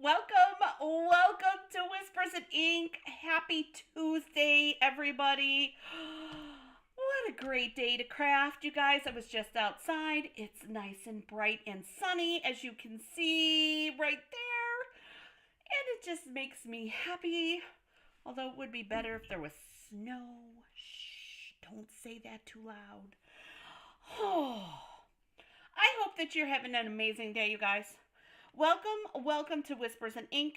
Welcome to Whispers and Ink. Happy Tuesday, everybody. What a great day to craft, you guys. I was just outside. It's nice and bright and sunny, as you can see right there. And it just makes me happy. Although it would be better if there was snow. Shh, don't say that too loud. Oh, I hope that you're having an amazing day, you guys. Welcome to Whispers and Ink.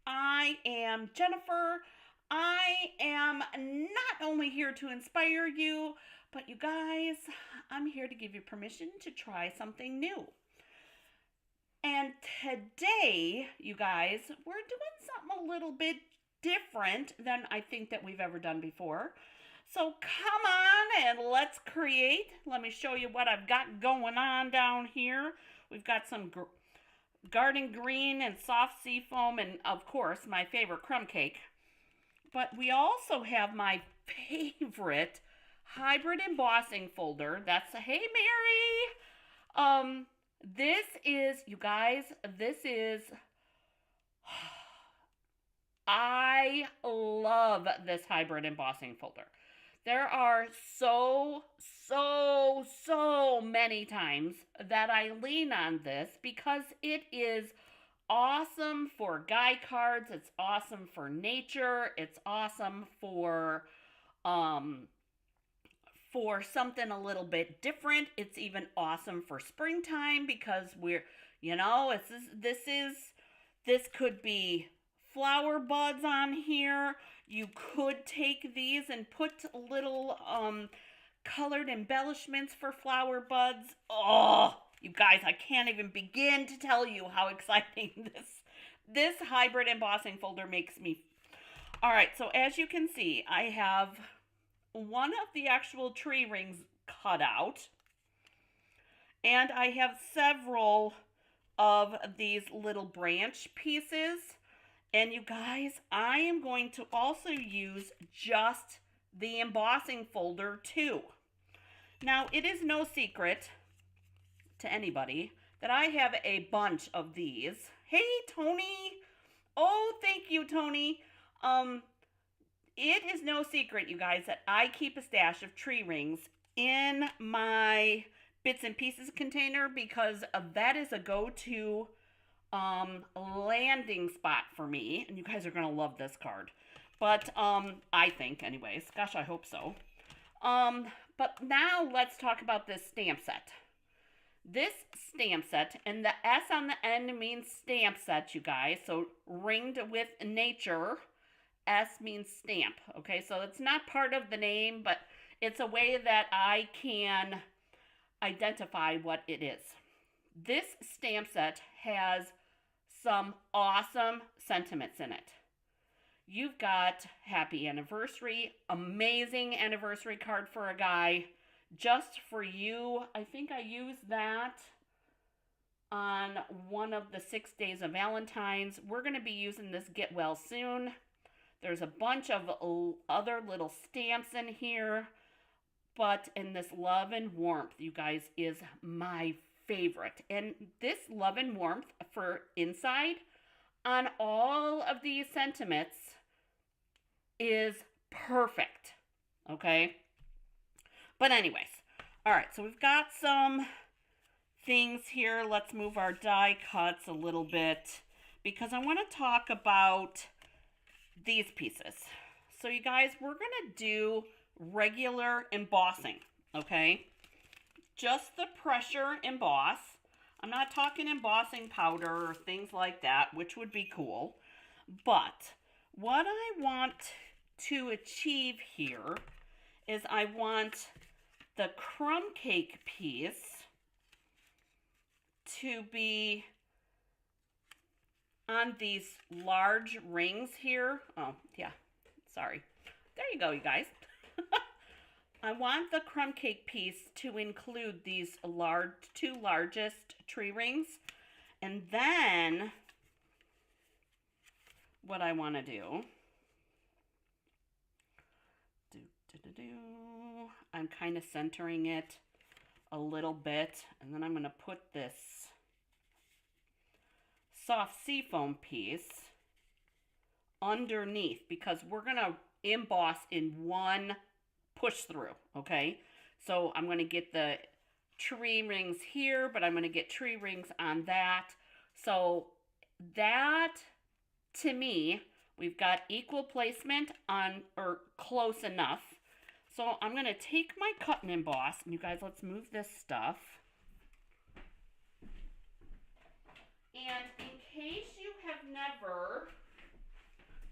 I am Jennifer. I am not only here to inspire you, but you guys, I'm here to give you permission to try something new. And today, you guys, we're doing something a little bit different than I think that we've ever done before. So come on and let's create. Let me show you what I've got going on down here. We've got some garden green and soft sea foam, and of course my favorite crumb cake. But we also have my favorite hybrid embossing folder. That's a hey Mary. This is, you guys, I love this hybrid embossing folder. There are so many times that I lean on this because it is awesome for guy cards. It's awesome for nature. It's awesome for something a little bit different. It's even awesome for springtime because this could be flower buds on here. You could take these and put little colored embellishments for flower buds. Oh, you guys, I can't even begin to tell you how exciting this hybrid embossing folder makes me. All right, so as you can see, I have one of the actual tree rings cut out, and I have several of these little branch pieces. And you guys, I am going to also use just the embossing folder too. Now, it is no secret to anybody that I have a bunch of these. Hey, Tony. Oh, thank you, Tony. It is no secret, you guys, that I keep a stash of tree rings in my bits and pieces container because that is a go-to landing spot for me, and you guys are gonna love this card. But I think, anyways. Gosh, I hope so. But now let's talk about this stamp set. This stamp set, and the S on the end means stamp set, you guys. So ringed with nature. S means stamp. Okay, so it's not part of the name, but it's a way that I can identify what it is. This stamp set has some awesome sentiments in it. You've got happy anniversary, amazing anniversary card for a guy, just for you. I think I used that on one of the 6 days of Valentine's. We're going to be using this get well soon. There's a bunch of other little stamps in here, but in this love and warmth, you guys, is my favorite. And this love and warmth for inside on all of these sentiments is perfect. Okay? But anyways, all right, so we've got some things here. Let's move our die cuts a little bit because I want to talk about these pieces. So you guys, we're going to do regular embossing, okay? Just the pressure emboss. I'm not talking embossing powder or things like that, which would be cool. But what I want to achieve here is I want the crumb cake piece to be on these large rings here. Oh, yeah, sorry. There you go, you guys. I want the crumb cake piece to include these two largest tree rings. And then what I want to do, I'm kind of centering it a little bit, and then I'm going to put this soft seafoam piece underneath, because we're going to emboss in one push through, okay? So I'm going to get the tree rings here, but I'm going to get tree rings on that. So that, to me, we've got equal placement on, or close enough. So I'm going to take my cut and emboss, and you guys, let's move this stuff. And in case you have never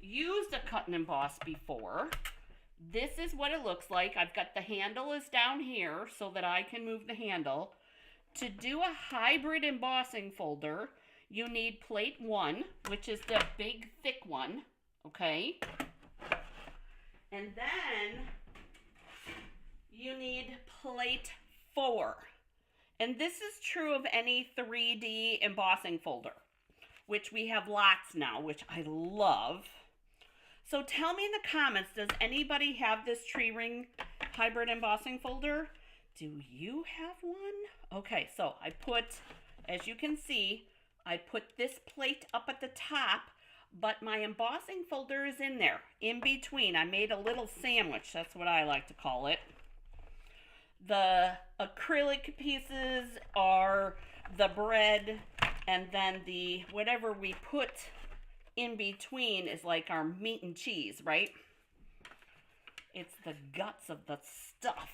used a cut and emboss before, this is what it looks like. I've got the handle is down here so that I can move the handle. To do a hybrid embossing folder, you need plate 1, which is the big thick one, okay? And then you need plate 4. And this is true of any 3D embossing folder, which we have lots now, which I love. So tell me in the comments, does anybody have this tree ring hybrid embossing folder? Do you have one? Okay, so I put, as you can see, I put this plate up at the top, but my embossing folder is in there, in between. I made a little sandwich, that's what I like to call it. The acrylic pieces are the bread, and then the whatever we put in between is like our meat and cheese, right? It's the guts of the stuff.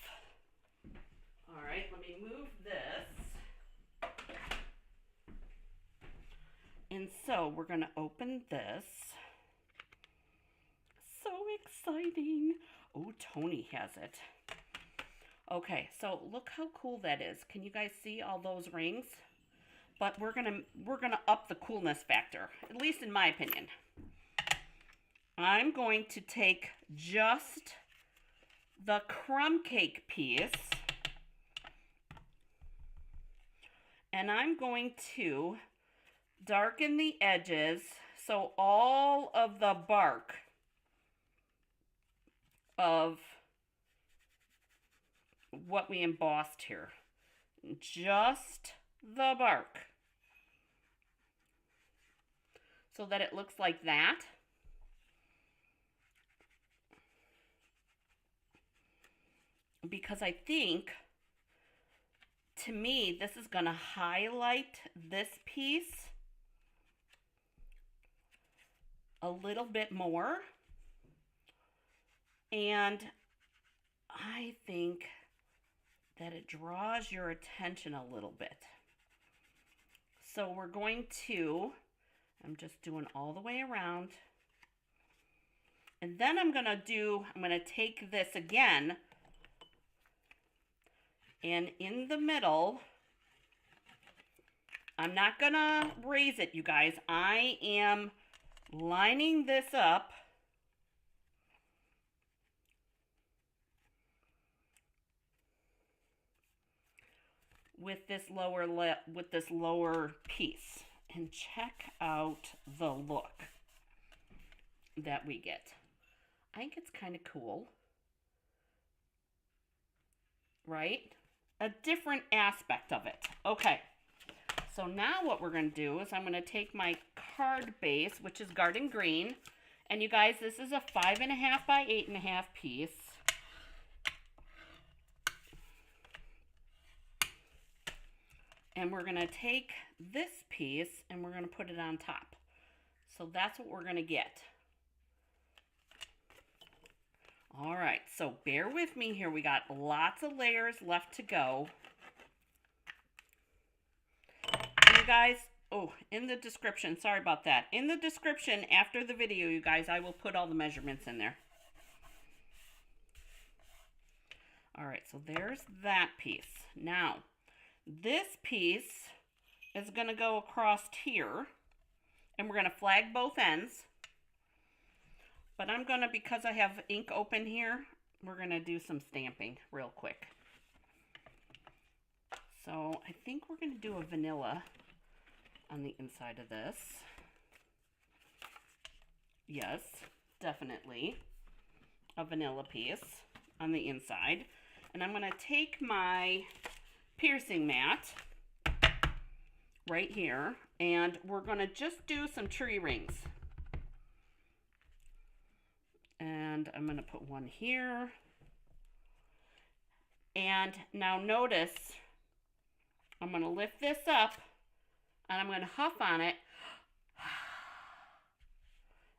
All right, let me move this. And so we're going to open this. So exciting. Oh, Tony has it. Okay, so look how cool that is. Can you guys see all those rings? But we're gonna up the coolness factor, at least in my opinion. I'm going to take just the crumb cake piece, and I'm going to darken the edges so all of the bark of what we embossed here, just the bark, so that it looks like that. Because I think, to me, this is going to highlight this piece a little bit more. And I think that it draws your attention a little bit. So we're going to, I'm just doing all the way around. And then I'm going to take this again, and in the middle, I'm not going to raise it, you guys. I am lining this up with this lower piece, and check out the look that we get. I think it's kind of cool, right? A different aspect of it. Okay, so now what we're going to do is I'm going to take my card base, which is garden green, and you guys, this is a 5.5 by 8.5 piece. And we're going to take this piece and we're going to put it on top. So that's what we're going to get. All right, so bear with me here. We got lots of layers left to go. And you guys, oh, in the description, sorry about that. In the description after the video, you guys, I will put all the measurements in there. All right, so there's that piece. Now, this piece is going to go across here, and we're going to flag both ends. But I'm going to, because I have ink open here, we're going to do some stamping real quick. So I think we're going to do a vanilla on the inside of this. Yes, definitely a vanilla piece on the inside. And I'm going to take my piercing mat, right here, and we're going to just do some tree rings. And I'm going to put one here. And now notice, I'm going to lift this up, and I'm going to huff on it.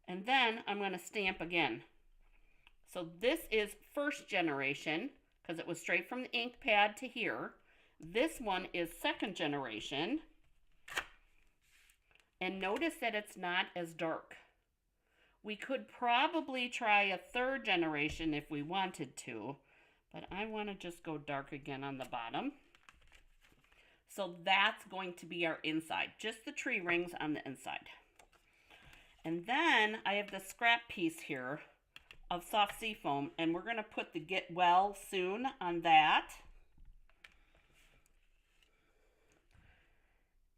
And then I'm going to stamp again. So this is first generation, because it was straight from the ink pad to here. This one is second generation. And notice that it's not as dark. We could probably try a third generation if we wanted to, but I want to just go dark again on the bottom. So that's going to be our inside, just the tree rings on the inside. And then I have the scrap piece here of soft seafoam, and we're going to put the Get Well Soon on that.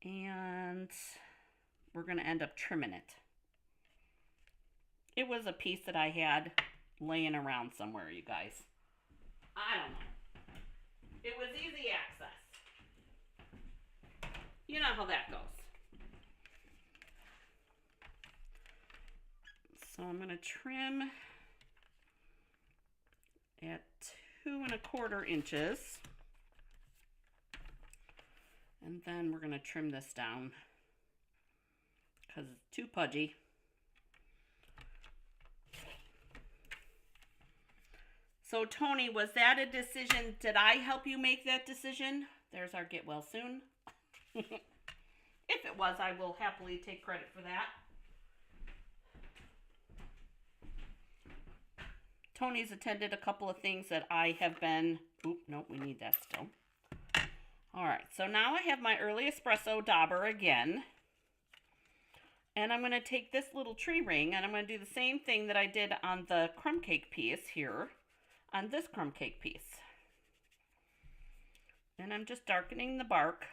And we're going to end up trimming it. It was a piece that I had laying around somewhere, you guys. I don't know. It was easy access. You know how that goes. So I'm going to trim at 2 1/4 inches. And then we're going to trim this down because it's too pudgy. So Tony, was that a decision? Did I help you make that decision? There's our Get Well Soon. If it was, I will happily take credit for that. Tony's attended a couple of things that I have been... Oop, nope, we need that still. All right, so now I have my early espresso dauber again. And I'm going to take this little tree ring and I'm going to do the same thing that I did on the crumb cake piece here, on this crumb cake piece. And I'm just darkening the bark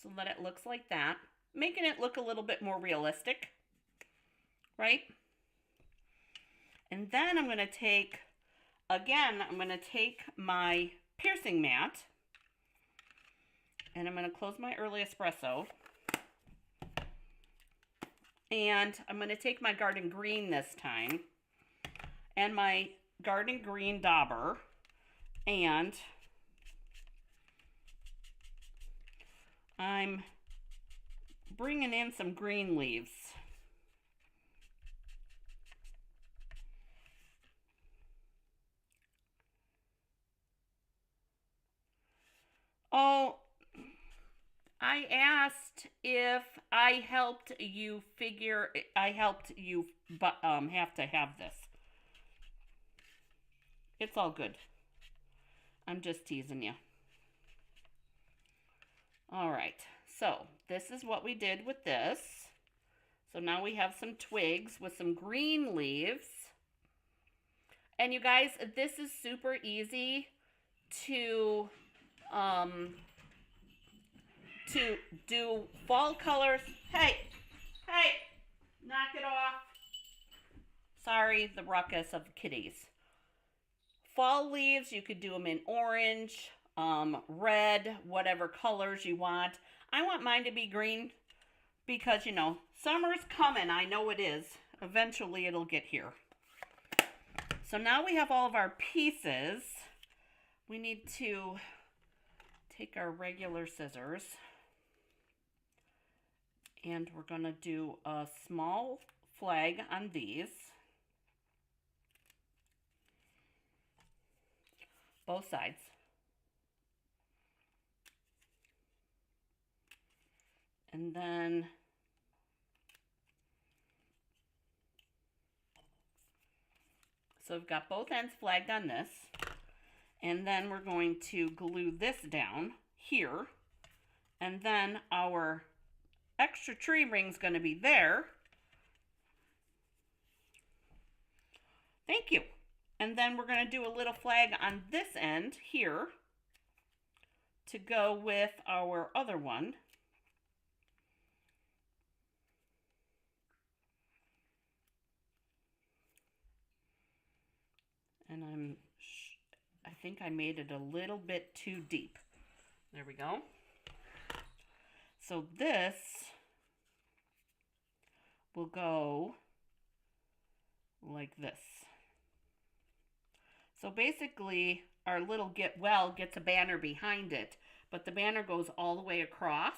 so that it looks like that, making it look a little bit more realistic, right? And then I'm going to take, again, I'm going to take my piercing mat and I'm going to close my early espresso. And I'm going to take my garden green this time and my garden green dauber, and I'm bringing in some green leaves. Oh, I asked if I helped you figure, I helped you have to have this. It's all good. I'm just teasing you. All right, so this is what we did with this. So now we have some twigs with some green leaves. And you guys, this is super easy to do fall colors. Hey, knock it off. Sorry, the ruckus of the kitties. Fall leaves, you could do them in orange, red, whatever colors you want. I want mine to be green because, you know, summer's coming. I know it is. Eventually it'll get here. So now we have all of our pieces. We need to take our regular scissors and we're going to do a small flag on these. Both sides. And then so we've got both ends flagged on this. And then we're going to glue this down here. And then our extra tree ring's going to be there. Thank you. And then we're going to do a little flag on this end here to go with our other one. And I think I made it a little bit too deep. There we go. So this will go like this. So basically, our little get well gets a banner behind it, but the banner goes all the way across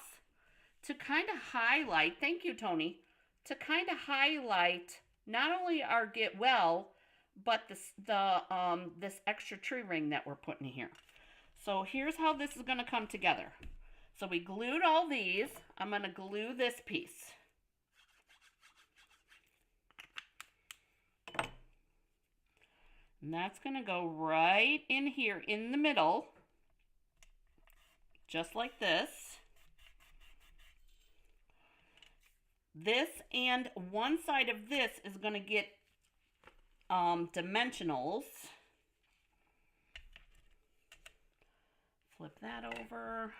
to kind of highlight, thank you, Tony, to kind of highlight not only our get well, but this extra tree ring that we're putting here. So here's how this is going to come together. So we glued all these. I'm going to glue this piece. And that's going to go right in here in the middle, just like this. This and one side of this is going to get dimensionals. Flip that over.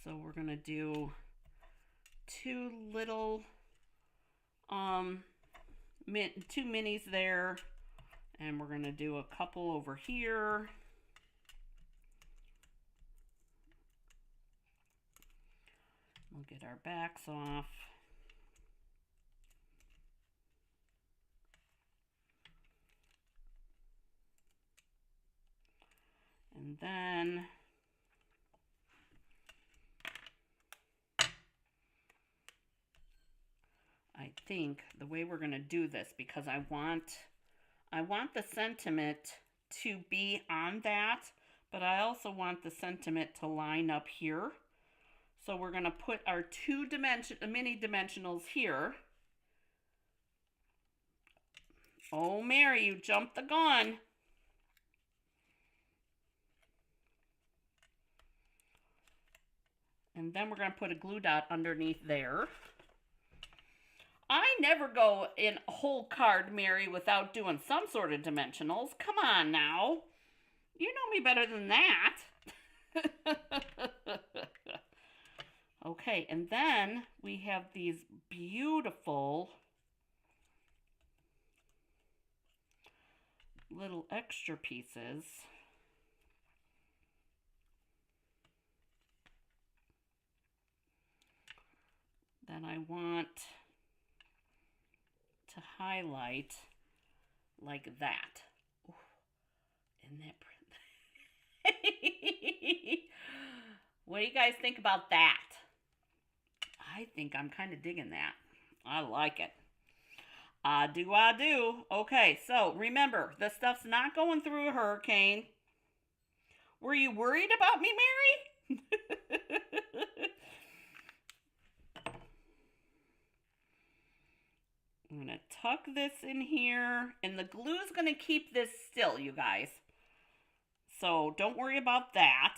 So we're going to do two little two minis there, and we're going to do a couple over here. We'll get our backs off. And then I think the way we're going to do this, because I want the sentiment to be on that, but I also want the sentiment to line up here. So we're going to put our mini dimensionals here. Oh, Mary, you jumped the gun. And then we're going to put a glue dot underneath there. I never go in a whole card, Mary, without doing some sort of dimensionals. Come on now. You know me better than that. Okay, and then we have these beautiful little extra pieces. That I want to highlight like that. Ooh, isn't that pretty? What do you guys think about that? I think I'm kind of digging that. I like it. I do. Okay, so remember, this stuff's not going through a hurricane. Were you worried about me, Mary? I'm going to tuck this in here, and the glue is going to keep this still, you guys. So don't worry about that.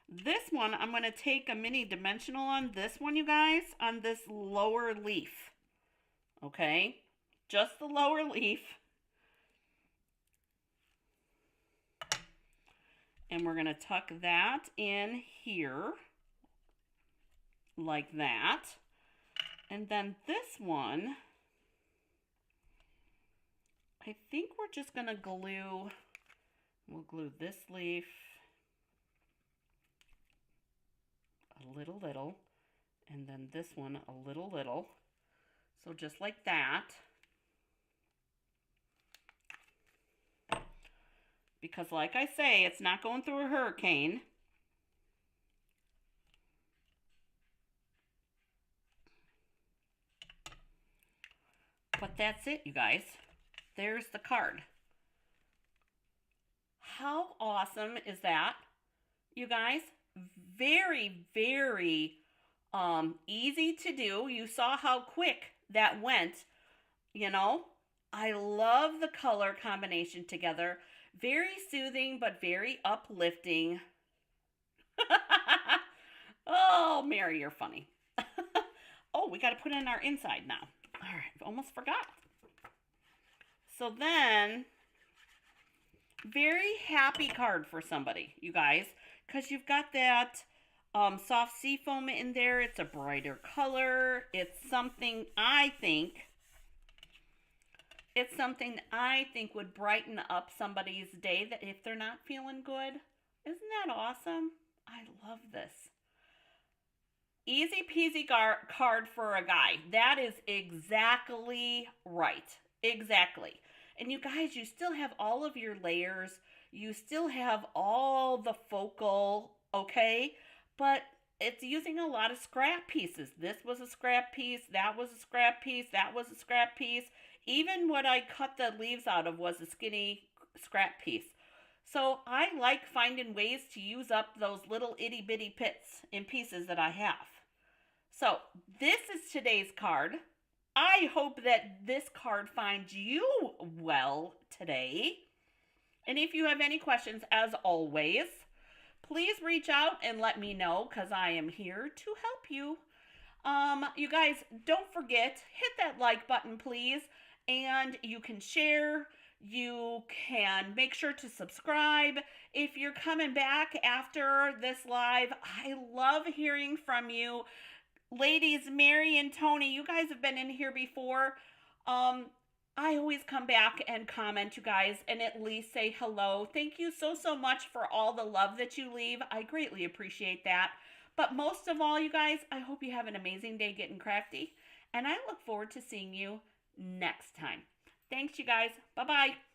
This one, I'm going to take a mini dimensional on this one, you guys, on this lower leaf. Okay? Just the lower leaf. And we're going to tuck that in here, like that. And then this one, I think we're just going to glue, we'll glue this leaf a little, and then this one a little. So just like that. Because like I say, it's not going through a hurricane. But that's it, you guys. There's the card. How awesome is that, you guys? Very, very easy to do. You saw how quick that went, you know. I love the color combination together. Very soothing, but very uplifting. Oh, Mary, you're funny. Oh, we got to put in our inside now. All right, almost forgot. So then, very happy card for somebody, you guys, because you've got that soft sea foam in there. It's a brighter color. It's something I think It's something that I think would brighten up somebody's day that if they're not feeling good. Isn't that awesome? I love this. Easy peasy card for a guy. That is exactly right. Exactly. And you guys, you still have all of your layers. You still have all the focal, okay? But it's using a lot of scrap pieces. This was a scrap piece. That was a scrap piece. That was a scrap piece. Even what I cut the leaves out of was a skinny scrap piece. So I like finding ways to use up those little itty bitty bits and pieces that I have. So this is today's card. I hope that this card finds you well today. And if you have any questions, as always, please reach out and let me know because I am here to help you. You guys, don't forget, hit that like button, please. And you can share. You can make sure to subscribe. If you're coming back after this live, I love hearing from you. Ladies, Mary and Tony, you guys have been in here before. I always come back and comment, you guys, and at least say hello. Thank you so much for all the love that you leave. I greatly appreciate that. But most of all, you guys, I hope you have an amazing day getting crafty. And I look forward to seeing you next time. Thanks, you guys. Bye-bye.